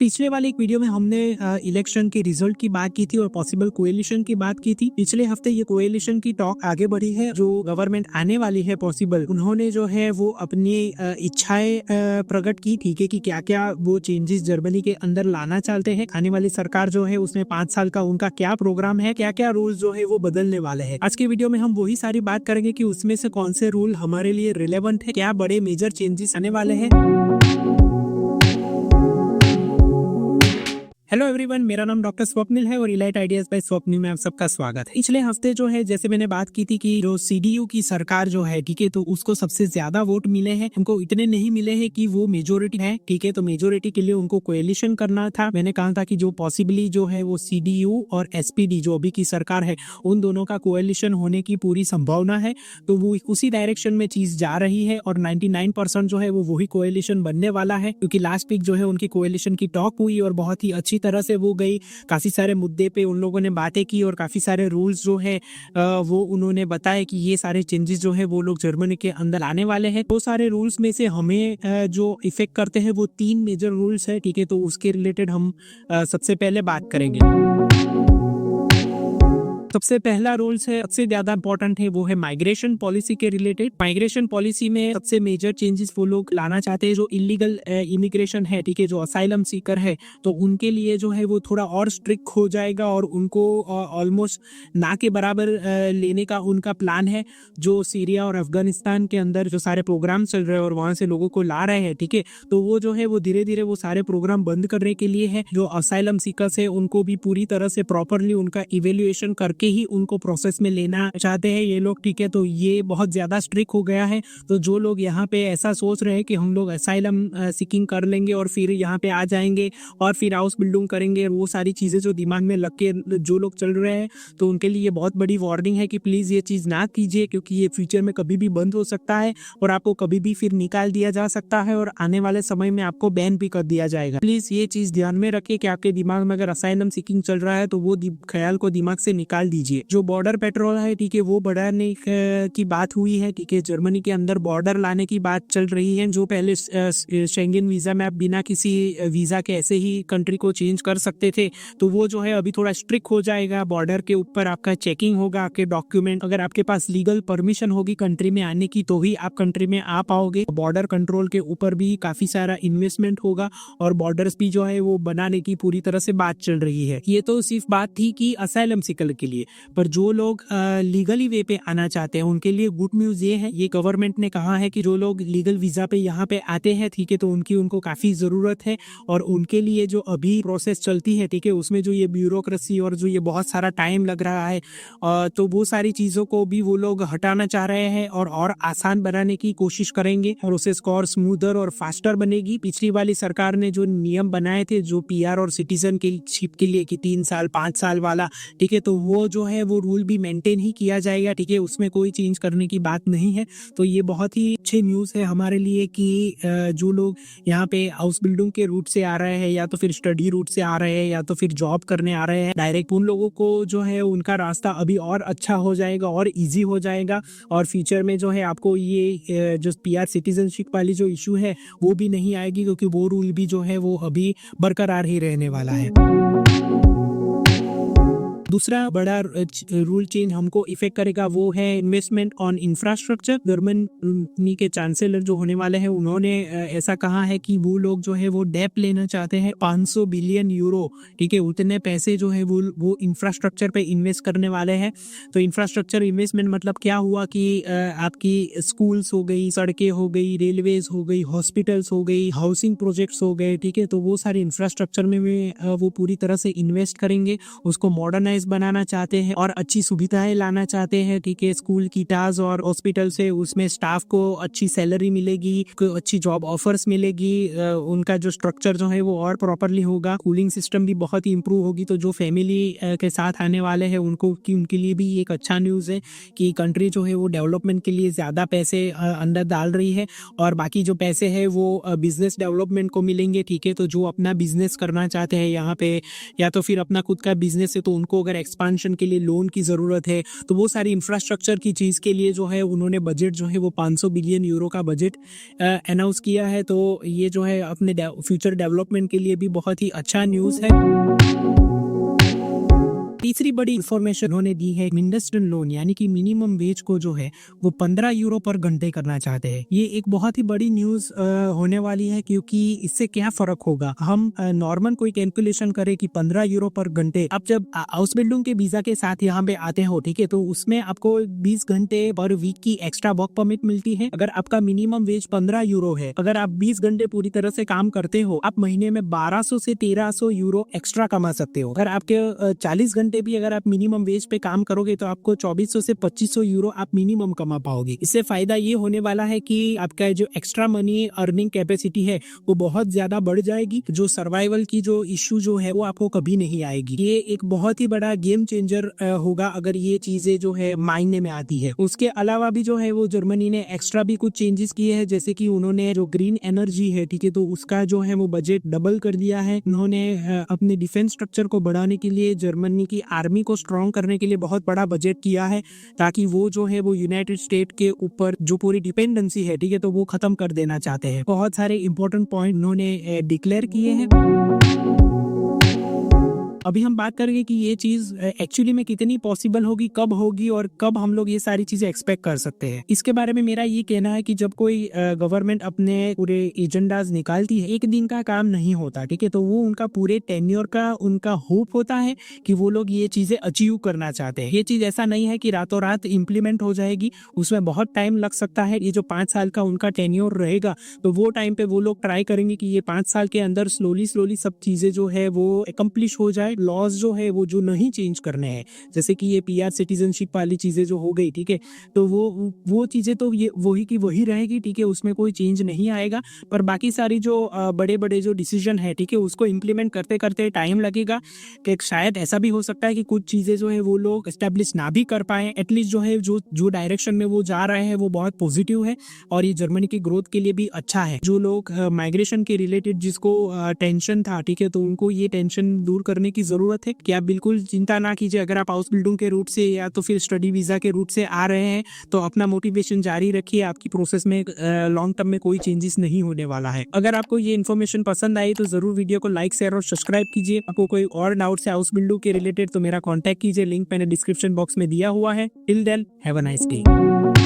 पिछले वाले एक वीडियो में हमने इलेक्शन के रिजल्ट की बात की थी और पॉसिबल कोएलिशन की बात की थी। पिछले हफ्ते ये कोएलिशन की टॉक आगे बढ़ी है। जो गवर्नमेंट आने वाली है पॉसिबल, उन्होंने जो है वो अपनी इच्छाएं प्रकट की, ठीक है, कि क्या क्या वो चेंजेस जर्मनी के अंदर लाना चाहते हैं। आने वाली सरकार जो है उसमें 5 साल का उनका क्या प्रोग्राम है, क्या क्या रूल्स जो है वो बदलने वाले हैं। आज के वीडियो में हम वही सारी बात करेंगे कि उसमें से कौन से रूल हमारे लिए रिलेवेंट है, क्या बड़े मेजर चेंजेस आने वाले हैं। हेलो एवरीवन, मेरा नाम डॉक्टर स्वप्निल है और इलाइट आइडियाज बाय स्वप्निल में आप सबका स्वागत है। पिछले हफ्ते जो है, जैसे मैंने बात की थी कि जो सीडीयू की सरकार जो है, ठीक है, तो उसको सबसे ज्यादा वोट मिले हैं। उनको इतने नहीं मिले हैं कि वो मेजोरिटी है, ठीक है, तो मेजोरिटी के लिए उनको कोएलिशन करना था। मैंने कहा था कि जो पॉसिबली जो है वो सीडीयू और एसपीडी जो अभी की सरकार है, उन दोनों का कोएलिशन होने की पूरी संभावना है। तो वो उसी डायरेक्शन में चीज जा रही है और 99% जो है वो वही कोएलिशन बनने वाला है, क्योंकि लास्ट वीक जो है उनकी कोएलिशन की टॉक हुई और बहुत ही अच्छी तरह से वो गई। काफी सारे मुद्दे पे उन लोगों ने बातें की और काफी सारे रूल्स जो है वो उन्होंने बताया कि ये सारे चेंजेस जो है वो लोग जर्मनी के अंदर आने वाले हैं। वो सारे रूल्स में से हमें जो इफेक्ट करते हैं वो 3 मेजर रूल्स है, ठीक है, तो उसके रिलेटेड हम सबसे पहले बात करेंगे। सबसे पहला रूल्स है, सबसे ज्यादा इंपॉर्टेंट है, वो है माइग्रेशन पॉलिसी के रिलेटेड। माइग्रेशन पॉलिसी में सबसे मेजर चेंजेस वो लोग लाना चाहते हैं। जो इलीगल इमिग्रेशन है, ठीक है, जो असाइलम सीकर है, तो उनके लिए जो है वो थोड़ा और स्ट्रिक्ट हो जाएगा और उनको ऑलमोस्ट ना के बराबर लेने का उनका प्लान है। जो सीरिया और अफगानिस्तान के अंदर जो सारे प्रोग्राम चल रहे हैं और वहां से लोगों को ला रहे हैं, ठीक है, तो वो जो है वो धीरे धीरे वो सारे प्रोग्राम बंद करने के लिए है। जो असाइलम सीकर्स है उनको भी पूरी तरह से प्रॉपरली उनका इवेल्युएशन करके ही उनको प्रोसेस में लेना चाहते हैं ये लोग, ठीक है, तो ये बहुत ज्यादा स्ट्रिक्ट हो गया है। तो जो लोग यहाँ पे ऐसा सोच रहे हैं कि हम लोग असाइलम सीकिंग कर लेंगे और फिर यहाँ पे आ जाएंगे और फिर हाउस बिल्डिंग करेंगे, वो सारी चीजें जो दिमाग में लग के जो लोग चल रहे हैं, तो उनके लिए ये बहुत बड़ी वार्निंग है कि प्लीज ये चीज ना कीजिए, क्योंकि ये फ्यूचर में कभी भी बंद हो सकता है और आपको कभी भी फिर निकाल दिया जा सकता है और आने वाले समय में आपको बैन भी कर दिया जाएगा। प्लीज ये चीज ध्यान में रखिए कि आपके दिमाग में अगर असाइलम सीकिंग चल रहा है तो वो ख्याल को दिमाग से निकाल दीजिए। जो बॉर्डर पेट्रोल है, ठीक है, वो बढ़ाने की बात हुई है, ठीक है, जर्मनी के अंदर बॉर्डर लाने की बात चल रही है। जो पहले शेंगेन वीजा में आप बिना किसी वीजा के ऐसे ही कंट्री को चेंज कर सकते थे, तो वो जो है अभी थोड़ा स्ट्रिक्ट हो जाएगा। बॉर्डर के ऊपर आपका चेकिंग होगा, आपके डॉक्यूमेंट, अगर आपके पास लीगल परमिशन होगी कंट्री में आने की तो ही आप कंट्री में आ पाओगे। बॉर्डर कंट्रोल के ऊपर भी काफी सारा इन्वेस्टमेंट होगा और बॉर्डर्स भी जो है वो बनाने की पूरी तरह से बात चल रही है। ये तो सिर्फ बात थी कि असाइलम सीकर के लिए, पर जो लोग लीगली वे पे आना चाहते हैं उनके लिए गुड न्यूज ये है, ये गवर्नमेंट ने कहा है कि जो लोग लीगल वीजा पे यहाँ पे आते हैं, ठीक है, तो उनको काफी जरूरत है और उनके लिए जो अभी प्रोसेस चलती है, ठीक है, उसमें जो ये ब्यूरोक्रेसी और जो ये बहुत सारा टाइम लग रहा है, तो वो सारी चीजों को भी वो लोग हटाना चाह रहे हैं और आसान बनाने की कोशिश करेंगे। प्रोसेस को और स्मूदर और फास्टर बनेगी। पिछली वाली सरकार ने जो नियम बनाए थे जो पीआर और सिटीजन के शिप के लिए कि 3 साल 5 साल वाला, ठीक है, तो वो जो है वो रूल भी मेंटेन ही किया जाएगा, ठीक है, उसमें कोई चेंज करने की बात नहीं है। तो ये बहुत ही अच्छी न्यूज़ है हमारे लिए कि जो लोग यहाँ पे हाउस बिल्डिंग के रूट से आ रहे हैं या तो फिर स्टडी रूट से आ रहे हैं या तो फिर जॉब करने आ रहे हैं डायरेक्ट, उन लोगों को जो है उनका रास्ता अभी और अच्छा हो जाएगा और इजी हो जाएगा और फ्यूचर में जो है आपको ये जो पीआर सिटीजनशिप वाली जो इशू है वो भी नहीं आएगी, क्योंकि वो रूल भी जो है वो अभी बरकरार ही रहने वाला है। दूसरा बड़ा रूल चेंज हमको इफेक्ट करेगा वो है इन्वेस्टमेंट ऑन इंफ्रास्ट्रक्चर। जर्मनी के चांसलर जो होने वाले हैं उन्होंने ऐसा कहा है कि वो लोग जो है वो डेप लेना चाहते हैं 500 बिलियन यूरो, ठीक है, उतने पैसे जो है वो इंफ्रास्ट्रक्चर पे इन्वेस्ट करने वाले हैं। तो इंफ्रास्ट्रक्चर इन्वेस्टमेंट मतलब क्या हुआ कि आपकी स्कूल्स हो गई, सड़कें हो गई, रेलवेज हो गई, हॉस्पिटल्स हो गई, हाउसिंग प्रोजेक्ट्स हो गए, ठीक है, तो वो सारे इंफ्रास्ट्रक्चर में वो पूरी तरह से इन्वेस्ट करेंगे, उसको मॉडर्नाइज बनाना चाहते हैं और अच्छी सुविधाएं लाना चाहते हैं, ठीक है, स्कूल की टास और हॉस्पिटल से उसमें स्टाफ को अच्छी सैलरी मिलेगी, अच्छी जॉब ऑफर्स मिलेगी, उनका जो स्ट्रक्चर जो है वो और प्रॉपरली होगा, कूलिंग सिस्टम भी बहुत ही इंप्रूव होगी। तो जो फैमिली के साथ आने वाले हैं उनके लिए भी एक अच्छा न्यूज़ है कि कंट्री जो है वो डेवलपमेंट के लिए ज़्यादा पैसे अंदर डाल रही है और बाकी जो पैसे है वो बिजनेस डेवलपमेंट को मिलेंगे, ठीक है, तो जो अपना बिजनेस करना चाहते हैं यहाँ पे या तो फिर अपना खुद का बिजनेस है तो उनको अगर एक्सपांशन के लिए लोन की ज़रूरत है तो वो सारी इंफ्रास्ट्रक्चर की चीज़ के लिए जो है उन्होंने बजट जो है वो 500 बिलियन यूरो का बजट अनाउंस किया है। तो ये जो है अपने फ्यूचर डेवलपमेंट के लिए भी बहुत ही अच्छा न्यूज़ है। तीसरी बड़ी इंफॉर्मेशन उन्होंने दी है मिडलस्टन लोन यानी कि मिनिमम वेज को जो है वो 15 यूरो पर घंटे करना चाहते हैं। ये एक बहुत ही बड़ी न्यूज़ होने वाली है, क्योंकि इससे क्या फर्क होगा। हम नॉर्मल कोई कैलकुलेशन करें कि 15 यूरो पर घंटे, आप जब हाउस बिल्डिंग के वीजा के साथ यहाँ पे आते हो, ठीक है, तो उसमें आपको 20 घंटे पर वीक की एक्स्ट्रा वर्क परमिट मिलती है। अगर आपका मिनिमम वेज 15 यूरो है, अगर आप 20 घंटे पूरी तरह से काम करते हो, आप महीने में 1200 से 1300 यूरो एक्स्ट्रा कमा सकते हो। अगर आपके 40 घंटे भी अगर आप मिनिमम वेज पे काम करोगे तो आपको 2400 से 2500 यूरो आप मिनिमम कमा पाओगे। इससे फायदा ये होने वाला है कि आपका जो एक्स्ट्रा मनी अर्निंग कैपेसिटी है वो बहुत ज्यादा बढ़ जाएगी। जो सर्वाइवल की जो इश्यू जो है वो आपको कभी नहीं आएगी। ये एक बहुत ही बड़ा गेम चेंजर होगा अगर ये चीजें जो है मायने में आती है। उसके अलावा भी जो है वो जर्मनी ने एक्स्ट्रा भी कुछ चेंजेस किए हैं, जैसे कि उन्होंने जो ग्रीन एनर्जी है, ठीक है, तो उसका जो है वो बजट डबल कर दिया है। उन्होंने अपने डिफेंस स्ट्रक्चर को बढ़ाने के लिए, जर्मनी की आर्मी को स्ट्रॉन्ग करने के लिए बहुत बड़ा बजट किया है, ताकि वो जो है वो यूनाइटेड स्टेट के ऊपर जो पूरी डिपेंडेंसी है, ठीक है, तो वो खत्म कर देना चाहते हैं। बहुत सारे इंपॉर्टेंट पॉइंट उन्होंने डिक्लेयर किए हैं। अभी हम बात करेंगे कि ये चीज एक्चुअली में कितनी पॉसिबल होगी, कब होगी और कब हम लोग ये सारी चीजें एक्सपेक्ट कर सकते हैं। इसके बारे में मेरा ये कहना है कि जब कोई गवर्नमेंट अपने पूरे एजेंडाज निकालती है, एक दिन का काम नहीं होता, ठीक है, तो वो उनका पूरे टेन्योर का उनका होप होता है कि वो लोग ये चीजें अचीव करना चाहते हैं। ये चीज ऐसा नहीं है कि रातों रात इम्प्लीमेंट हो जाएगी, उसमें बहुत टाइम लग सकता है। ये जो 5 साल का उनका टेन्योर रहेगा, तो वो टाइम पे वो लोग ट्राई करेंगे कि ये 5 साल के अंदर स्लोली सब चीजें जो है वो एकम्प्लिश हो जाए। लॉज जो है वो जो नहीं चेंज करने हैं, जैसे कि ये पीआर सिटीजनशिप वाली चीजें जो हो गई, ठीक है, तो वो चीजें तो ये वही की वही रहेगी, ठीक है, उसमें कोई चेंज नहीं आएगा। पर बाकी सारी जो बड़े बड़े जो डिसीजन है, ठीक है, उसको इम्प्लीमेंट करते करते टाइम लगेगा। कि शायद ऐसा भी हो सकता है कि कुछ चीजें जो है वो लोग एस्टेब्लिश ना भी कर पाए। एटलीस्ट जो है जो डायरेक्शन में वो जा रहे हैं वो बहुत पॉजिटिव है और ये जर्मनी की ग्रोथ के लिए भी अच्छा है। जो लोग माइग्रेशन के रिलेटेड जिसको टेंशन था, ठीक है, तो उनको ये टेंशन दूर करने की जरूरत है कि आप बिल्कुल चिंता ना कीजिए। अगर आप हाउस बिल्डिंग के रूट से या तो फिर स्टडी वीजा के रूट से आ रहे हैं तो अपना मोटिवेशन जारी रखिए। आपकी प्रोसेस में लॉन्ग टर्म में कोई चेंजेस नहीं होने वाला है। अगर आपको ये इन्फॉर्मेशन पसंद आई तो जरूर वीडियो को लाइक, शेयर और सब्सक्राइब कीजिए। आपको कोई और डाउट है हाउस बिल्डिंग के रिलेटेड तो मेरा कॉन्टैक्ट कीजिए, लिंक मैंने डिस्क्रिप्शन बॉक्स में दिया हुआ है। Till then have a nice day.